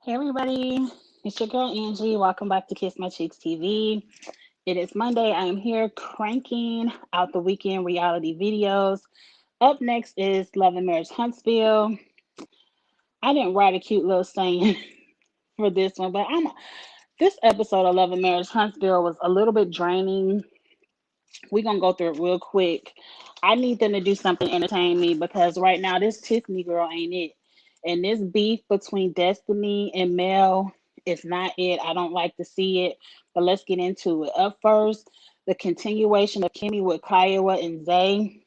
Hey everybody, it's your girl Angie. Welcome back to Kiss My Cheeks TV. It is Monday. I am here cranking out the weekend reality videos. Up next is Love and Marriage Huntsville. I didn't write a cute little saying for this one, but this episode of Love and Marriage Huntsville was a little bit draining. We're gonna go through it real quick. I need them to do something to entertain me because right now this Tiffany girl ain't it. And this beef between Destiny and Mel is not it. I don't like to see it. But let's get into it. Up first, the continuation of Kimmy with Kiowa and Zay.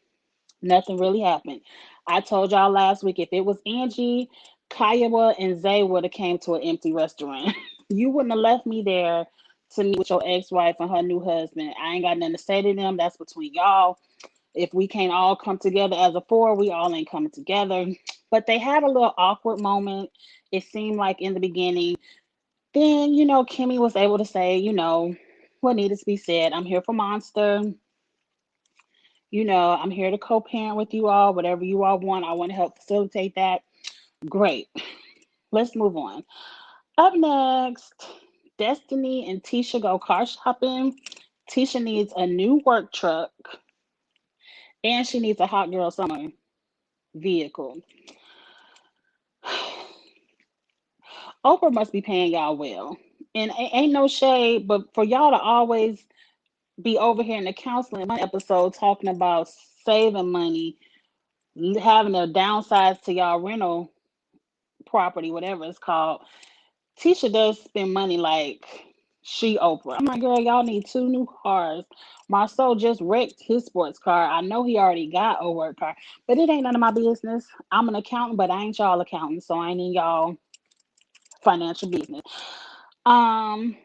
Nothing really happened. I told y'all last week if it was Angie, Kiowa and Zay would have came to an empty restaurant. You wouldn't have left me there to meet with your ex-wife and her new husband. I ain't got nothing to say to them. That's between y'all. If we can't all come together as a four, we all ain't coming together. But they had a little awkward moment. It seemed like in the beginning. Then, Kimmy was able to say, what needed to be said. I'm here for Monster. I'm here to co-parent with you all. Whatever you all want, I want to help facilitate that. Great. Let's move on. Up next, Destiny and Tisha go car shopping. Tisha needs a new work truck and she needs a hot girl summer vehicle. Oprah must be paying y'all well. And ain't no shade, but for y'all to always be over here in the counseling money episode talking about saving money, having a downsize to y'all rental property, whatever it's called. Tisha does spend money like she Oprah. I'm like, girl, y'all need two new cars. Marceau just wrecked his sports car. I know he already got a work car, but it ain't none of my business. I'm an accountant, but I ain't y'all accountant, so I ain't in y'all financial business. Um,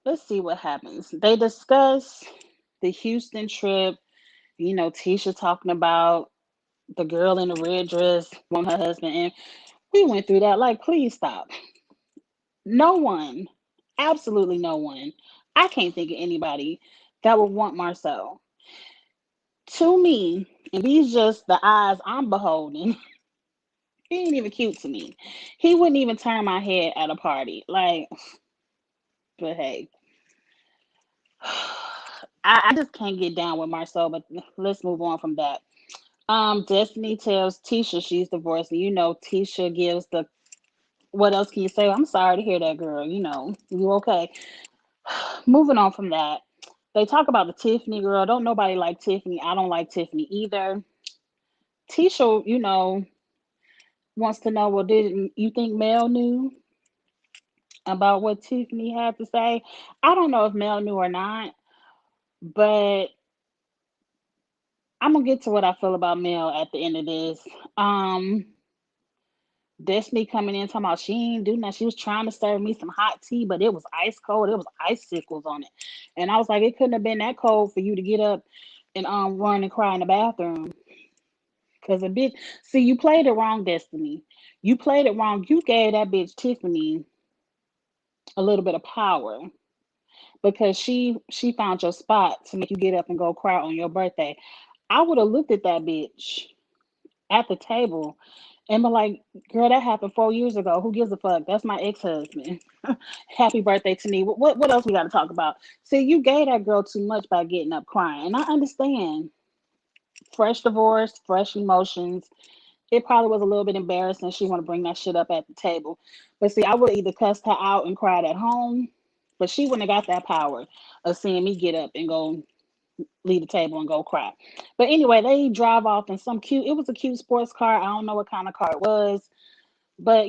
let's see what happens. They discuss the Houston trip. Tisha talking about the girl in the red dress on her husband, and we went through that. Like, please stop. No one, absolutely no one. I can't think of anybody that would want Marcel. To me, and these just the eyes I'm beholding, he ain't even cute to me. He wouldn't even turn my head at a party. Like, but hey. I just can't get down with Marcel, but let's move on from that. Destiny tells Tisha she's divorced, and Tisha gives the what else can you say? I'm sorry to hear that, girl. You okay. Moving on from that. They talk about the Tiffany girl. Don't nobody like Tiffany. I don't like Tiffany either. Tisha, wants to know, well, didn't you think Mel knew about what Tiffany had to say? I don't know if Mel knew or not, but I'm gonna get to what I feel about Mel at the end of this. Um, Destiny coming in talking about she ain't do nothing. She was trying to serve me some hot tea, but it was ice cold. It was icicles on it, and I was like, it couldn't have been that cold for you to get up and run and cry in the bathroom. Cause a bitch, see, you played it wrong, Destiny. You played it wrong. You gave that bitch Tiffany a little bit of power because she found your spot to make you get up and go cry on your birthday. I would have looked at that bitch at the table and be like, girl, that happened 4 years ago. Who gives a fuck? That's my ex-husband. Happy birthday to me. What else we got to talk about? See, you gave that girl too much by getting up crying. And I understand. Fresh divorce, fresh emotions. It probably was a little bit embarrassing. She want to bring that shit up at the table. But see, I would either cussed her out and cried at home, but she wouldn't have got that power of seeing me get up and go leave the table and go cry. But anyway, they drive off in some cute, it was a cute sports car. I don't know what kind of car it was. But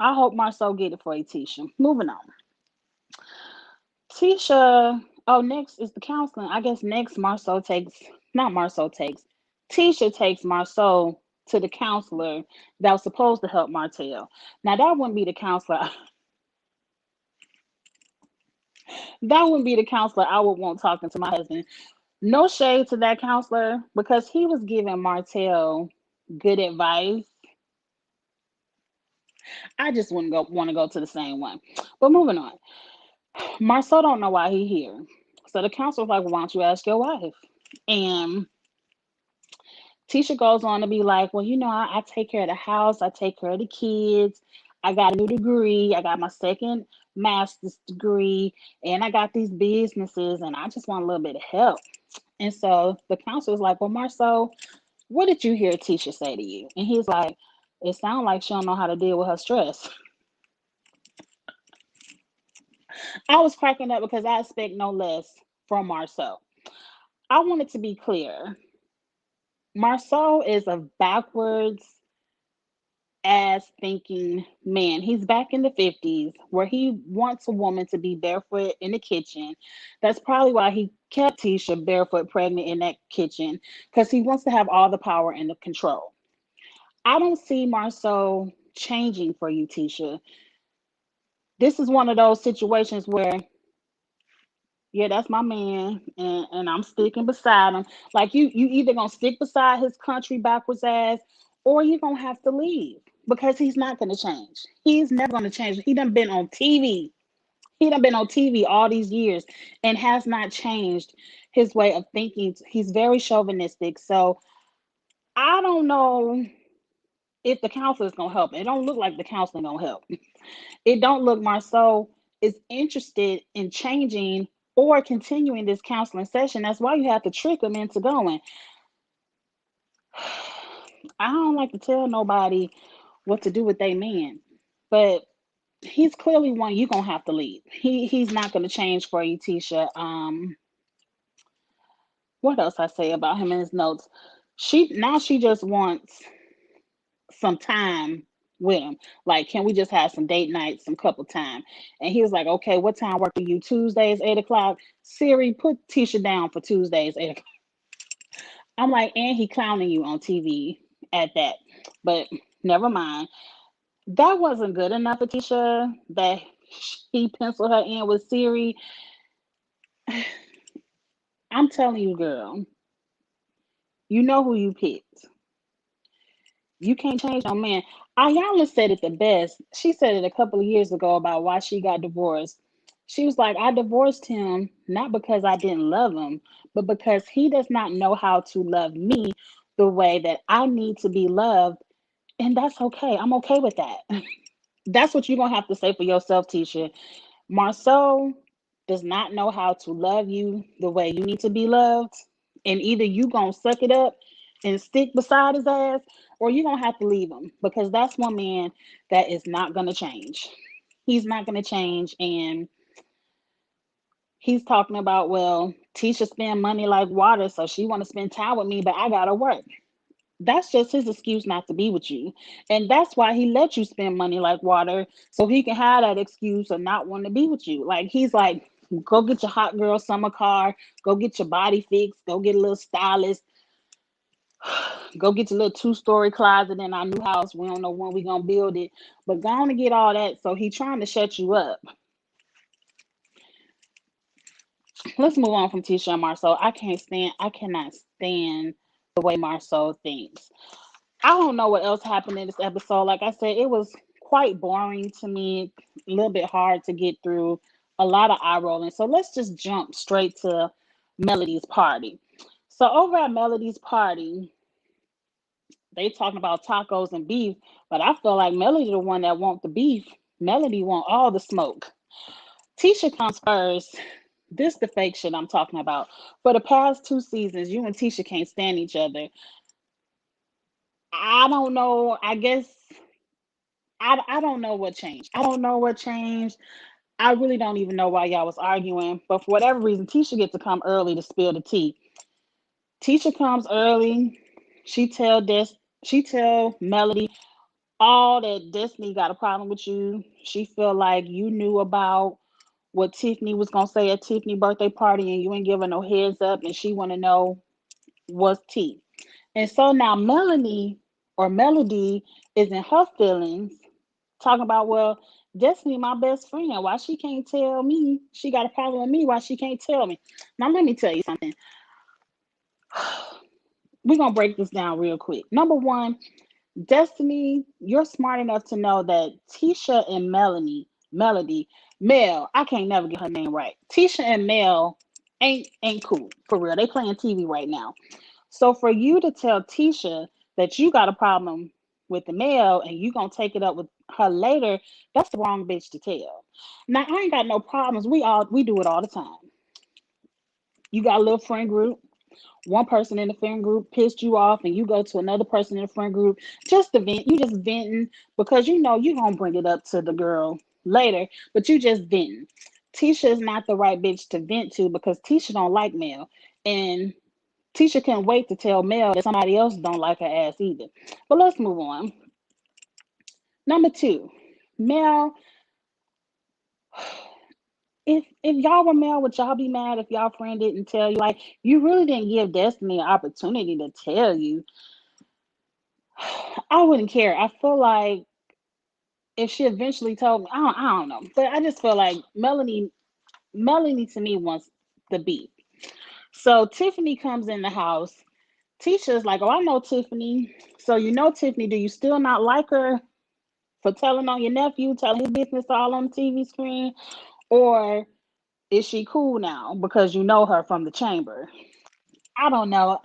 I hope Marceau get it for you, Tisha. Moving on. Tisha, oh, next is the counseling. I guess next not Marceau takes, Tisha takes Marceau to the counselor that was supposed to help Martell. Now, that wouldn't be the counselor. That wouldn't be the counselor I would want talking to my husband. No shade to that counselor because he was giving Martell good advice. I just wouldn't go want to go to the same one. But moving on. Marceau don't know why he here. So the counselor's like, well, why don't you ask your wife? And Tisha goes on to be like, well, I take care of the house, I take care of the kids, I got a new degree, I got my second master's degree, and I got these businesses, and I just want a little bit of help. And so the counselor's like, well, Marceau, what did you hear Tisha say to you? And he's like, it sounds like she don't know how to deal with her stress. I was cracking up because I expect no less from Marceau. I wanted to be clear. Marceau is a backwards ass thinking man. He's back in the 50s where he wants a woman to be barefoot in the kitchen. That's probably why he kept Tisha barefoot pregnant in that kitchen, because he wants to have all the power and the control. I don't see Marceau changing for you, Tisha. This is one of those situations where, yeah, that's my man, and I'm sticking beside him. Like you either gonna stick beside his country backwards ass, or you're gonna have to leave because he's not gonna change. He's never gonna change. He done been on TV. He done been on TV all these years and has not changed his way of thinking. He's very chauvinistic. So I don't know if the counselor is gonna help. It don't look like the counselor gonna help. It don't look Marceau is interested in changing or continuing this counseling session. That's why you have to trick him into going. I don't like to tell nobody what to do with their man, but he's clearly one you're gonna have to leave. He's not gonna change for you, Tisha. What else I say about him in his notes? She just wants some time with him. Like, can we just have some date nights, some couple time? And he was like, okay, what time work for you? Tuesdays, 8 o'clock. Siri, put Tisha down for Tuesdays, 8 o'clock. I'm like, and he clowning you on TV at that. But never mind. That wasn't good enough for Tisha that he penciled her in with Siri. I'm telling you, girl, you know who you picked. You can't change your man. Ayala said it the best. She said it a couple of years ago about why she got divorced. She was like, I divorced him not because I didn't love him, but because he does not know how to love me the way that I need to be loved. And that's okay. I'm okay with that. That's what you're going to have to say for yourself, Tisha. Marceau does not know how to love you the way you need to be loved. And either you going to suck it up and stick beside his ass, or you're going to have to leave him, because that's one man that is not going to change. He's not going to change. And he's talking about, well, Tisha spend money like water, so she want to spend time with me, but I got to work. That's just his excuse not to be with you. And that's why he let you spend money like water, so he can have that excuse of not wanting to be with you. Like, he's like, go get your hot girl summer car, go get your body fixed, go get a little stylist, go get your little 2-story closet in our new house. We don't know when we're going to build it, but go on and get all that. So he's trying to shut you up. Let's move on from Tisha and Marceau. I cannot stand the way Marceau thinks. I don't know what else happened in this episode. Like I said, it was quite boring to me, a little bit hard to get through, a lot of eye rolling. So let's just jump straight to Melody's party. So over at Melody's party, they talking about tacos and beef, but I feel like Melody the one that want the beef. Melody want all the smoke. Tisha comes first. This the fake shit I'm talking about. For the past 2 seasons, you and Tisha can't stand each other. I don't know. I guess I don't know what changed. I don't know what changed. I really don't even know why y'all was arguing. But for whatever reason, Tisha gets to come early to spill the tea. Tisha comes early. She tell Melody all that Destiny got a problem with you. She feel like you knew about what Tiffany was gonna say at Tiffany's birthday party and you ain't giving no heads up, and she wanna know what's tea. And so now Melody is in her feelings, talking about, well, Destiny, my best friend, why she can't tell me? She got a problem with me, why she can't tell me? Now let me tell you something. We're gonna break this down real quick. Number one, Destiny, you're smart enough to know that Tisha and Mel, I can't never get her name right. Tisha and Mel ain't cool for real. They playing TV right now. So for you to tell Tisha that you got a problem with the male and you gonna take it up with her later, that's the wrong bitch to tell. Now I ain't got no problems. We do it all the time. You got a little friend group. One person in the friend group pissed you off, and you go to another person in the friend group just to vent. You just venting because you know you gonna bring it up to the girl later, but you just venting. Tisha is not the right bitch to vent to because Tisha don't like Mel, and Tisha can't wait to tell Mel that somebody else don't like her ass either. But let's move on. Number two, Mel. If y'all were Mel, would y'all be mad if y'all friend didn't tell you? Like, you really didn't give Destiny an opportunity to tell you. I wouldn't care. I feel like if she eventually told me, I don't know. But I just feel like Melanie to me wants the beef. So Tiffany comes in the house. Tisha's like, oh, I know Tiffany. So you know Tiffany, do you still not like her for telling on your nephew, telling his business all on the TV screen? Or is she cool now because you know her from the chamber? I don't know.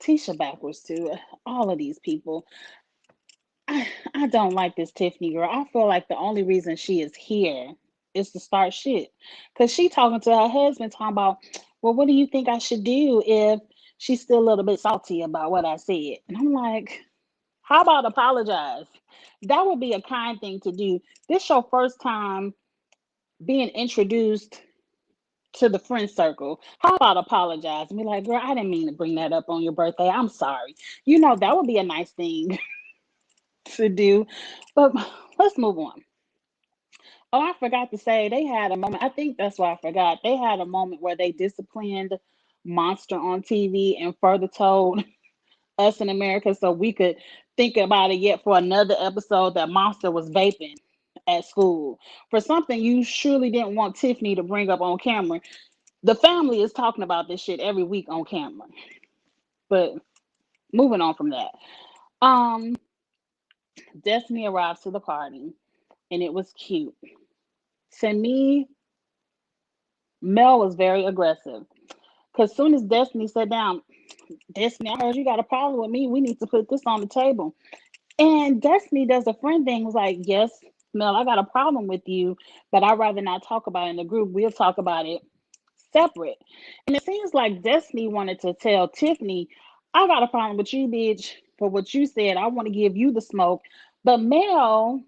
Tisha backwards too. All of these people. I don't like this Tiffany girl. I feel like the only reason she is here is to start shit. Cause she talking to her husband, talking about, well, what do you think I should do if she's still a little bit salty about what I said? And I'm like, how about apologize? That would be a kind thing to do. This your first time being introduced to the friend circle. How about apologize and be like, girl, I didn't mean to bring that up on your birthday. I'm sorry. You know, that would be a nice thing to do. But let's move on. Oh, I forgot to say they had a moment. I think that's why I forgot. They had a moment where they disciplined Monster on TV and further told us in America so we could think about it yet for another episode that Monster was vaping at school for something you surely didn't want Tiffany to bring up on camera. The family is talking about this shit every week on camera. But moving on from that. Um, Destiny arrives to the party and it was cute. To me, Mel was very aggressive. Because soon as Destiny sat down, Destiny, I heard you got a problem with me. We need to put this on the table. And Destiny does a friend thing, was like, yes, Mel, I got a problem with you, but I'd rather not talk about it in the group. We'll talk about it separate. And it seems like Destiny wanted to tell Tiffany, I got a problem with you, bitch, for what you said. I want to give you the smoke. But Mel,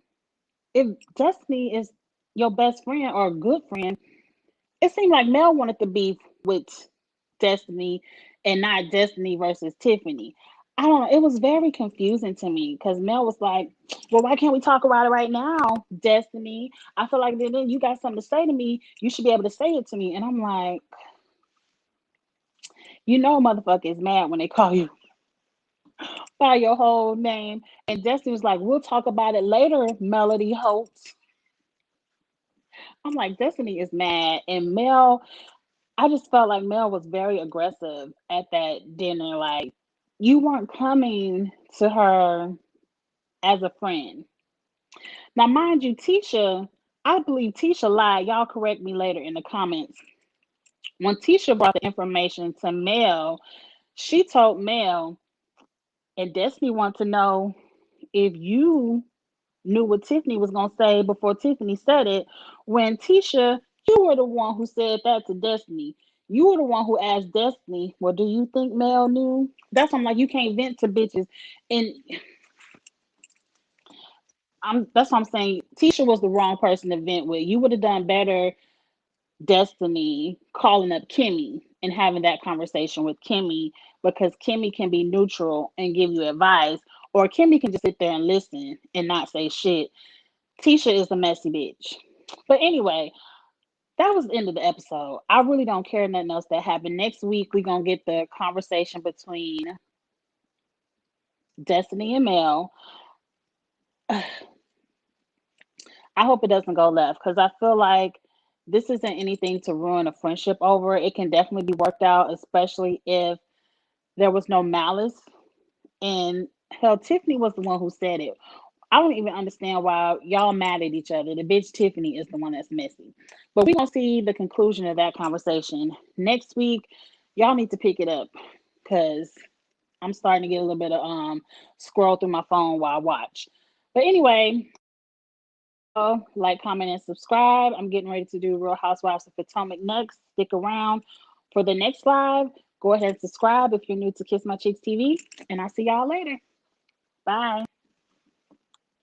if Destiny is your best friend or a good friend, it seemed like Mel wanted to beef with Destiny and not Destiny versus Tiffany. I don't know. It was very confusing to me because Mel was like, well, why can't we talk about it right now, Destiny? I feel like then you got something to say to me. You should be able to say it to me. And I'm like, you know, motherfucker is mad when they call you by your whole name. And Destiny was like, we'll talk about it later, Melody Holtz. I'm like, Destiny is mad. And Mel, I just felt like Mel was very aggressive at that dinner. Like, you weren't coming to her as a friend. Now, mind you, Tisha, I believe Tisha lied. Y'all correct me later in the comments. When Tisha brought the information to Mel, she told Mel, and Destiny wanted to know if you knew what Tiffany was going to say before Tiffany said it. When Tisha, you were the one who said that to Destiny. You were the one who asked Destiny, well, do you think Mel knew? That's why I'm like, you can't vent to bitches. And that's what I'm saying. Tisha was the wrong person to vent with. You would have done better, Destiny, calling up Kimmy and having that conversation with Kimmy because Kimmy can be neutral and give you advice, or Kimmy can just sit there and listen and not say shit. Tisha is a messy bitch. But anyway, that was the end of the episode. I really don't care nothing else that happened. Next week, we're going to get the conversation between Destiny and Mel. I hope it doesn't go left because I feel like this isn't anything to ruin a friendship over. It can definitely be worked out, especially if there was no malice. And hell, Tiffany was the one who said it. I don't even understand why y'all mad at each other. The bitch Tiffany is the one that's messy. But we're going to see the conclusion of that conversation next week. Y'all need to pick it up. because I'm starting to get a little bit of scroll through my phone while I watch. But anyway, like, comment, and subscribe. I'm getting ready to do Real Housewives of Potomac next. Stick around for the next live. Go ahead and subscribe if you're new to Kiss My Cheeks TV, and I'll see y'all later. Bye.